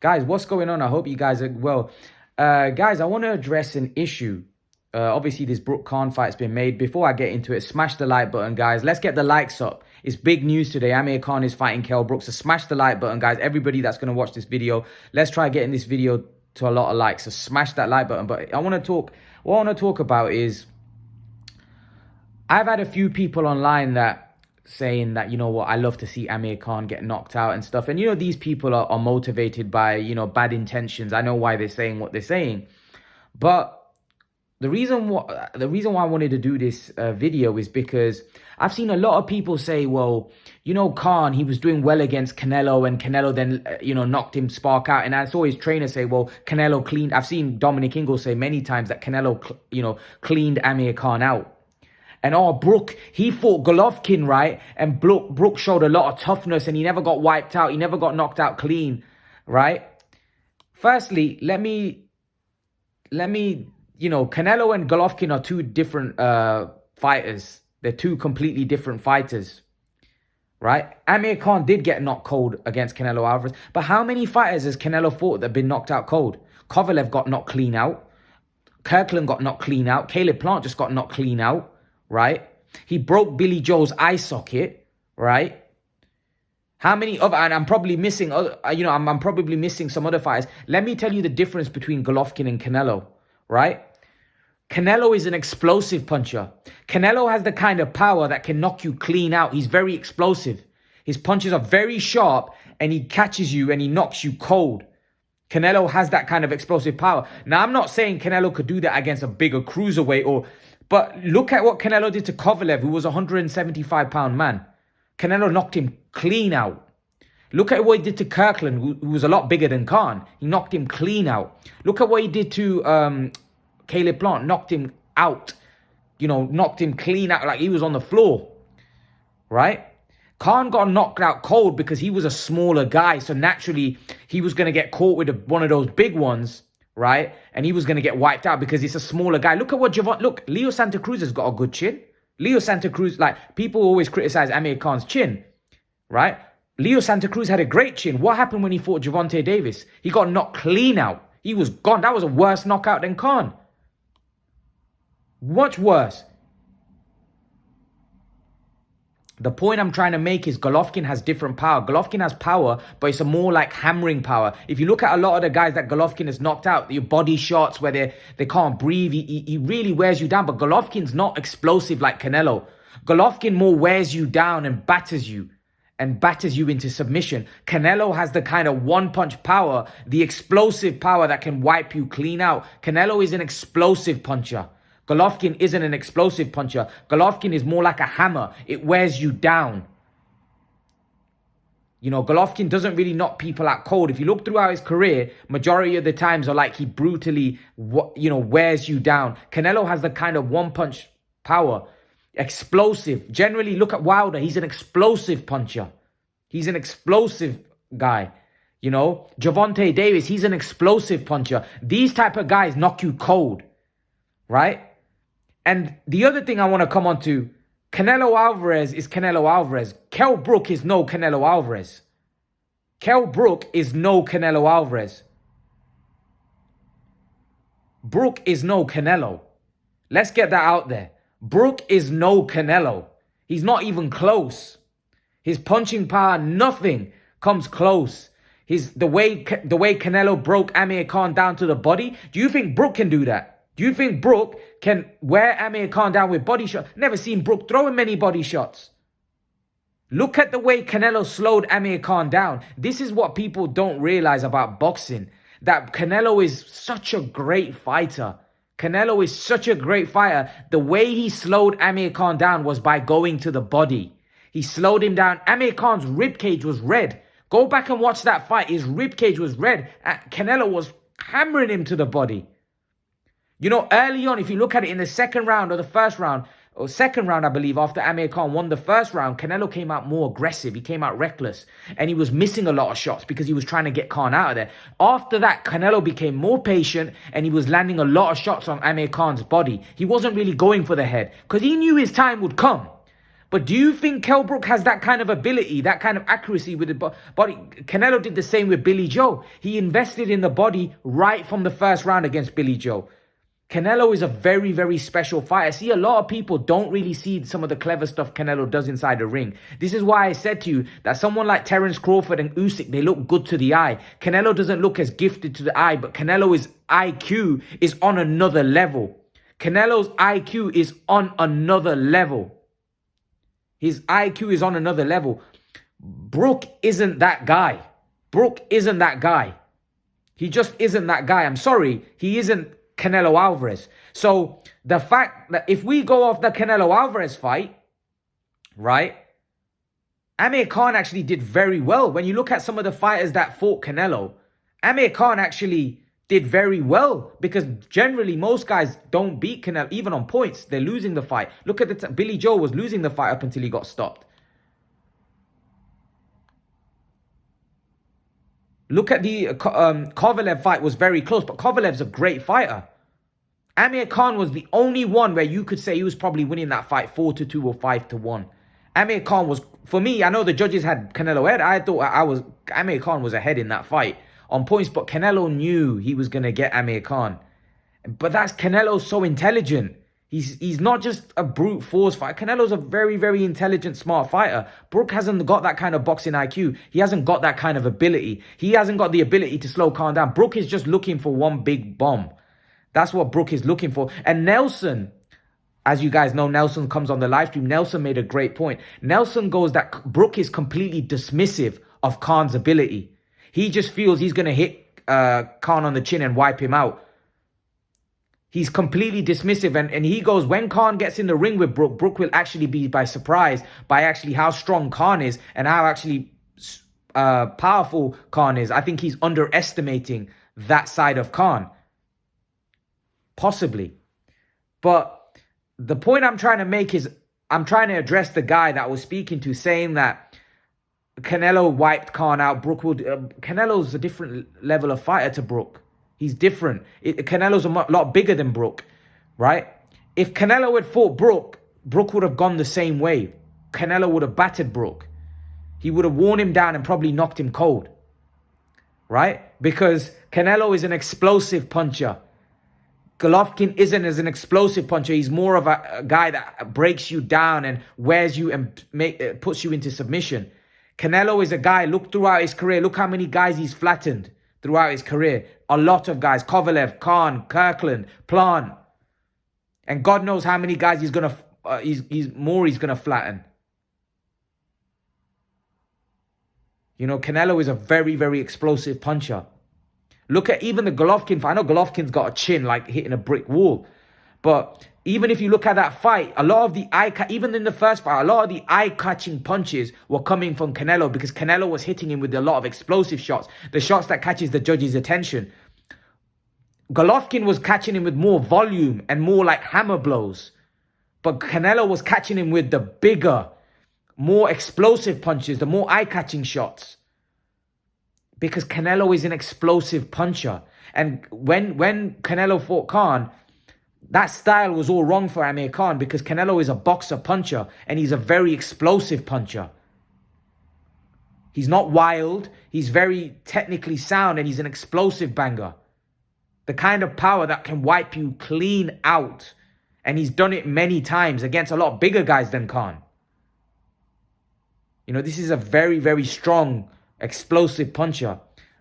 Guys, what's going on? I hope you guys are well. Guys, I want to address an issue. Obviously, this Brooke Khan fight's been made. Before I get into it, smash the like button, guys. Let's get the likes up. It's big news today. Amir Khan is fighting Kell Brooks. So smash the like button, guys. Everybody that's going to watch this video, let's try getting this video to a lot of likes. So smash that like button. But I want to talk. What I want to talk about is I've had a few people online that saying that, you know what, I love to see Amir Khan get knocked out and stuff. And, you know, these people are motivated by, you know, bad intentions. I know why they're saying what they're saying. But the reason why I wanted to do this video is because I've seen a lot of people say, well, you know, Khan, he was doing well against Canelo and Canelo then, you know, knocked him spark out. And I saw his trainer say, well, Canelo cleaned. I've seen Dominic Ingle say many times that Canelo, you know, cleaned Amir Khan out. And Brooke, he fought Golovkin, right? And Brooke showed a lot of toughness and he never got wiped out. He never got knocked out clean, right? Firstly, let me, you know, Canelo and Golovkin are two different fighters. They're two completely different fighters, right? Amir Khan did get knocked cold against Canelo Alvarez. But how many fighters has Canelo fought that have been knocked out cold? Kovalev got knocked clean out. Kirkland got knocked clean out. Caleb Plant just got knocked clean out. Right? He broke Billy Joe's eye socket, right? How many other, and I'm probably missing other, you know, I'm probably missing some other fighters. Let me tell you the difference between Golovkin and Canelo, right? Canelo is an explosive puncher. Canelo has the kind of power that can knock you clean out. He's very explosive. His punches are very sharp and he catches you and he knocks you cold. Canelo has that kind of explosive power. Now, I'm not saying Canelo could do that against a bigger cruiserweight but look at what Canelo did to Kovalev, who was a 175-pound man. Canelo knocked him clean out. Look at what he did to Kirkland, who was a lot bigger than Khan. He knocked him clean out. Look at what he did to Caleb Plant, knocked him out. You know, knocked him clean out like he was on the floor. Right? Khan got knocked out cold because he was a smaller guy. So naturally, he was going to get caught with one of those big ones. Right? And he was going to get wiped out because he's a smaller guy. Look at what look, Leo Santa Cruz has got a good chin. Leo Santa Cruz, like, people always criticize Amir Khan's chin, right? Leo Santa Cruz had a great chin. What happened when he fought Gervonta Davis? He got knocked clean out. He was gone. That was a worse knockout than Khan. Much worse. The point I'm trying to make is Golovkin has different power. Golovkin has power, but it's a more like hammering power. If you look at a lot of the guys that Golovkin has knocked out, your body shots where they can't breathe, he really wears you down. But Golovkin's not explosive like Canelo. Golovkin more wears you down and batters you into submission. Canelo has the kind of one-punch power, the explosive power that can wipe you clean out. Canelo is an explosive puncher. Golovkin isn't an explosive puncher. Golovkin is more like a hammer. It wears you down. You know, Golovkin doesn't really knock people out cold. If you look throughout his career, majority of the times are like he brutally, you know, wears you down. Canelo has the kind of one-punch power. Explosive. Generally, look at Wilder. He's an explosive puncher. He's an explosive guy. You know, Gervonta Davis, he's an explosive puncher. These type of guys knock you cold. Right? And the other thing I want to come on to, Canelo Alvarez is Canelo Alvarez. Kell Brook is no Canelo Alvarez. Kell Brook is no Canelo Alvarez. Brook is no Canelo. Let's get that out there. Brook is no Canelo. He's not even close. His punching power, nothing comes close. The way Canelo broke Amir Khan down to the body, do you think Brook can do that? Do you think Brook can wear Amir Khan down with body shots? Never seen Brook throwing many body shots. Look at the way Canelo slowed Amir Khan down. This is what people don't realize about boxing. That Canelo is such a great fighter. Canelo is such a great fighter. The way he slowed Amir Khan down was by going to the body. He slowed him down. Amir Khan's ribcage was red. Go back and watch that fight. His ribcage was red. Canelo was hammering him to the body. You know, early on, if you look at it in the second round or the first round, or second round, I believe, after Amir Khan won the first round, Canelo came out more aggressive. He came out reckless. And he was missing a lot of shots because he was trying to get Khan out of there. After that, Canelo became more patient and he was landing a lot of shots on Amir Khan's body. He wasn't really going for the head because he knew his time would come. But do you think Kell Brook has that kind of ability, that kind of accuracy with the body? Canelo did the same with Billy Joe. He invested in the body right from the first round against Billy Joe. Canelo is a very, very special fighter. See, a lot of people don't really see some of the clever stuff Canelo does inside the ring. This is why I said to you that someone like Terence Crawford and Usyk, they look good to the eye. Canelo doesn't look as gifted to the eye, but Canelo's IQ is on another level. Canelo's IQ is on another level. His IQ is on another level. Brook isn't that guy. Brook isn't that guy. He just isn't that guy. I'm sorry. He isn't Canelo Alvarez. So the fact that if we go off the Canelo Alvarez fight, right, Amir Khan actually did very well. When you look at some of the fighters that fought Canelo, Amir Khan actually did very well, because generally most guys don't beat Canelo, even on points. They're losing the fight. Look at Billy Joe was losing the fight up until he got stopped. Look at the Kovalev fight, was very close, but Kovalev's a great fighter. Amir Khan was the only one where you could say he was probably winning that fight 4-2 or 5-1. Amir Khan was, for me, I know the judges had Canelo ahead. I thought Amir Khan was ahead in that fight on points, but Canelo knew he was going to get Amir Khan. But that's Canelo's so intelligent. He's not just a brute force fighter. Canelo's a very, very intelligent, smart fighter. Brook hasn't got that kind of boxing IQ. He hasn't got that kind of ability. He hasn't got the ability to slow Khan down. Brook is just looking for one big bomb. That's what Brook is looking for. And Nelson, as you guys know, Nelson comes on the live stream. Nelson made a great point. Nelson goes that Brook is completely dismissive of Khan's ability. He just feels he's going to hit Khan on the chin and wipe him out. He's completely dismissive. And he goes, when Khan gets in the ring with Brook, Brook will actually be by surprise by actually how strong Khan is and how actually powerful Khan is. I think he's underestimating that side of Khan. Possibly. But the point I'm trying to make is I'm trying to address the guy that I was speaking to, saying that Canelo wiped Khan out. Brook would. Canelo's a different level of fighter to Brook. He's different. Canelo's a lot bigger than Brook, right? If Canelo had fought Brook, Brook would have gone the same way. Canelo would have battered Brook. He would have worn him down and probably knocked him cold, right? Because Canelo is an explosive puncher. Golovkin isn't as an explosive puncher. He's more of a guy that breaks you down and wears you and puts you into submission. Canelo is a guy, look throughout his career, look how many guys he's flattened throughout his career. A lot of guys, Kovalev, Khan, Kirkland, Plant. And God knows how many guys he's going to flatten. You know, Canelo is a very, very explosive puncher. Look at even the Golovkin fight. I know Golovkin's got a chin like hitting a brick wall. But even if you look at that fight, a lot of the even in the first fight, a lot of the eye-catching punches were coming from Canelo because Canelo was hitting him with a lot of explosive shots. The shots that catches the judge's attention. Golovkin was catching him with more volume and more like hammer blows. But Canelo was catching him with the bigger, more explosive punches, the more eye-catching shots. Because Canelo is an explosive puncher. And when Canelo fought Khan, that style was all wrong for Amir Khan because Canelo is a boxer puncher and he's a very explosive puncher. He's not wild. He's very technically sound and he's an explosive banger. The kind of power that can wipe you clean out. And he's done it many times against a lot bigger guys than Khan. You know, this is a very, very strong, explosive puncher.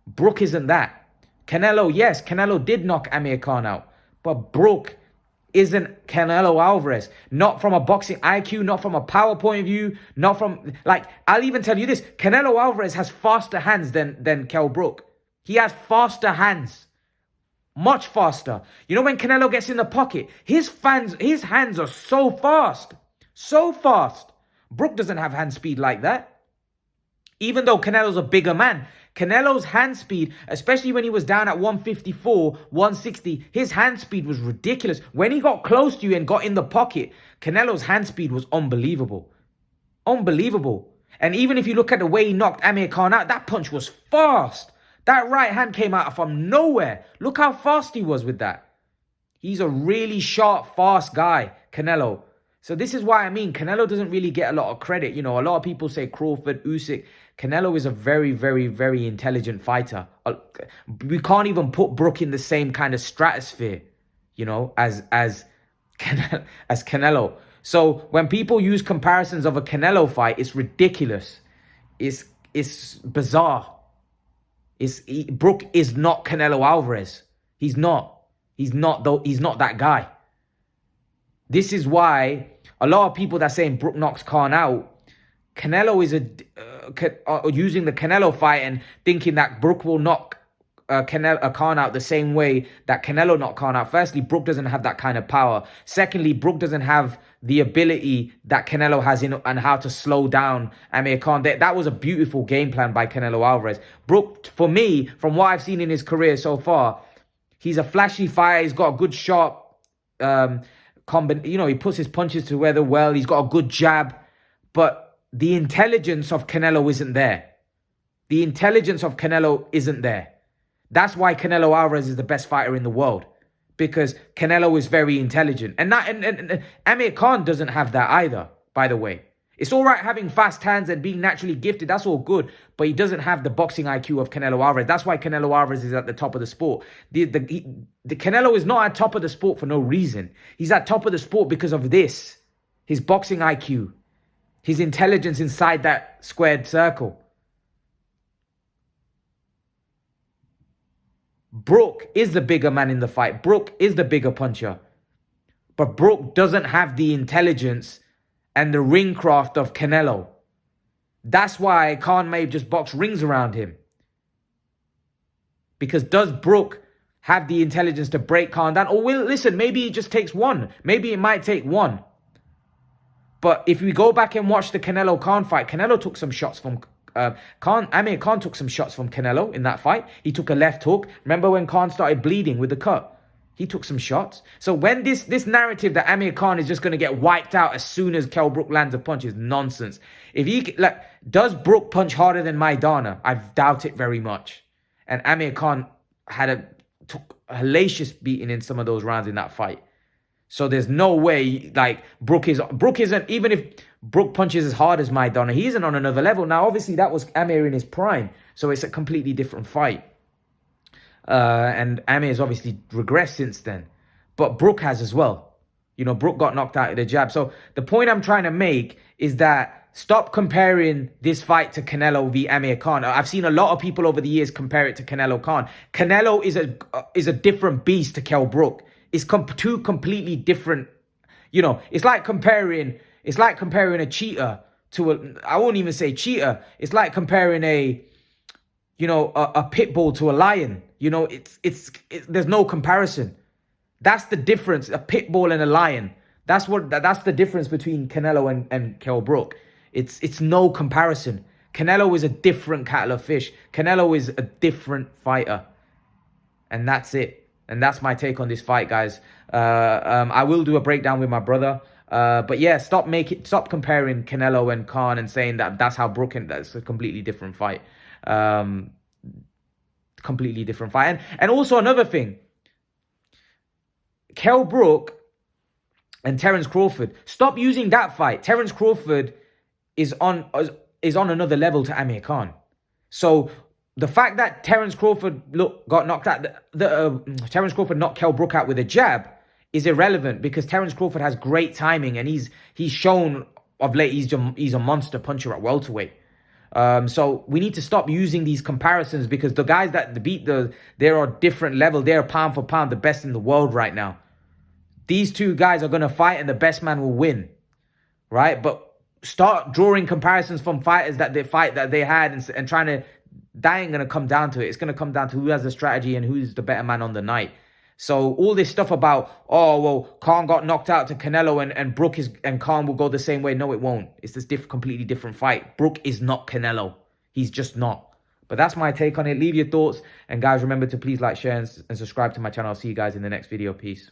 Brook isn't that. Canelo, yes, Canelo did knock Amir Khan out. But Brook isn't Canelo Alvarez. Not from a boxing IQ, not from a power point of view, not from... Like, I'll even tell you this. Canelo Alvarez has faster hands than Kell Brook. He has faster hands. Much faster. You know when Canelo gets in the pocket, his hands are so fast. So fast. Brook doesn't have hand speed like that. Even though Canelo's a bigger man, Canelo's hand speed, especially when he was down at 154, 160, his hand speed was ridiculous. When he got close to you and got in the pocket, Canelo's hand speed was unbelievable. Unbelievable. And even if you look at the way he knocked Amir Khan out, that punch was fast. That right hand came out from nowhere. Look how fast he was with that. He's a really sharp, fast guy, Canelo. So this is why, I mean, Canelo doesn't really get a lot of credit. You know, a lot of people say Crawford, Usyk. Canelo is a very, very, very intelligent fighter. We can't even put Brook in the same kind of stratosphere, you know, as Canelo. So when people use comparisons of a Canelo fight, it's ridiculous. It's bizarre. Brook is not Canelo Alvarez. He's not. He's not that guy. This is why a lot of people that are saying Brook knocks Khan out, Canelo is using the Canelo fight and thinking that Brook will knock Khan out the same way that Canelo knocked Khan out. Firstly, Brook doesn't have that kind of power. Secondly, Brook doesn't have the ability that Canelo has in and how to slow down Amir Khan. That was a beautiful game plan by Canelo Alvarez. Brook, for me, from what I've seen in his career so far, he's a flashy fighter. He's got a good shot. He puts his punches together well. He's got a good jab. But the intelligence of Canelo isn't there. The intelligence of Canelo isn't there. That's why Canelo Alvarez is the best fighter in the world. Because Canelo is very intelligent. And Amir Khan doesn't have that either, by the way. It's all right having fast hands and being naturally gifted. That's all good. But he doesn't have the boxing IQ of Canelo Alvarez. That's why Canelo Alvarez is at the top of the sport. The Canelo is not at top of the sport for no reason. He's at top of the sport because of this. His boxing IQ. His intelligence inside that squared circle. Brook is the bigger man in the fight. Brook is the bigger puncher. But Brook doesn't have the intelligence and the ring craft of Canelo. That's why Khan may have just boxed rings around him. Because does Brook have the intelligence to break Khan down? Or listen, maybe it just takes one. Maybe it might take one. But if we go back and watch the Canelo Khan fight, Canelo took some shots from Amir Khan took some shots from Canelo in that fight. He took a left hook. Remember when Khan started bleeding with the cut? He took some shots. So when this narrative that Amir Khan is just going to get wiped out as soon as Kell Brook lands a punch is nonsense. Does Brook punch harder than Maidana? I doubt it very much. And Amir Khan took a hellacious beating in some of those rounds in that fight. So there's no way Brook isn't, even if Brook punches as hard as Maidana, he isn't on another level. Now, obviously, that was Amir in his prime. So it's a completely different fight. And Amir's obviously regressed since then. But Brook has as well. You know, Brook got knocked out of the jab. So the point I'm trying to make is that stop comparing this fight to Canelo v Amir Khan. I've seen a lot of people over the years compare it to Canelo Khan. Canelo is a different beast to Kell Brook. It's two completely different, it's like comparing a cheetah to I won't even say cheetah. It's like comparing a pit bull to a lion. There's no comparison. That's the difference, a pit bull and a lion. That's the difference between Canelo and Kell Brook. It's no comparison. Canelo is a different kettle of fish. Canelo is a different fighter. And that's it. And that's my take on this fight, guys. I will do a breakdown with my brother. But yeah, stop comparing Canelo and Khan and saying that's how Brook and that's a completely different fight. Completely different fight. And also another thing, Kell Brook and Terence Crawford. Stop using that fight. Terence Crawford is on another level to Amir Khan. So the fact that Terence Crawford got knocked out, Terence Crawford knocked Kell Brook out with a jab is irrelevant because Terence Crawford has great timing and he's shown of late he's a monster puncher at welterweight. So we need to stop using these comparisons because the guys that beat they're on different level. They're pound for pound the best in the world right now. These two guys are going to fight and the best man will win, right? But start drawing comparisons from fighters that they had and trying to. That ain't going to come down to it. It's going to come down to who has the strategy and who's the better man on the night. So all this stuff about, Khan got knocked out to Canelo and Brook and Khan will go the same way. No, it won't. It's this completely different fight. Brook is not Canelo. He's just not. But that's my take on it. Leave your thoughts. And guys, remember to please like, share, and subscribe to my channel. I'll see you guys in the next video. Peace.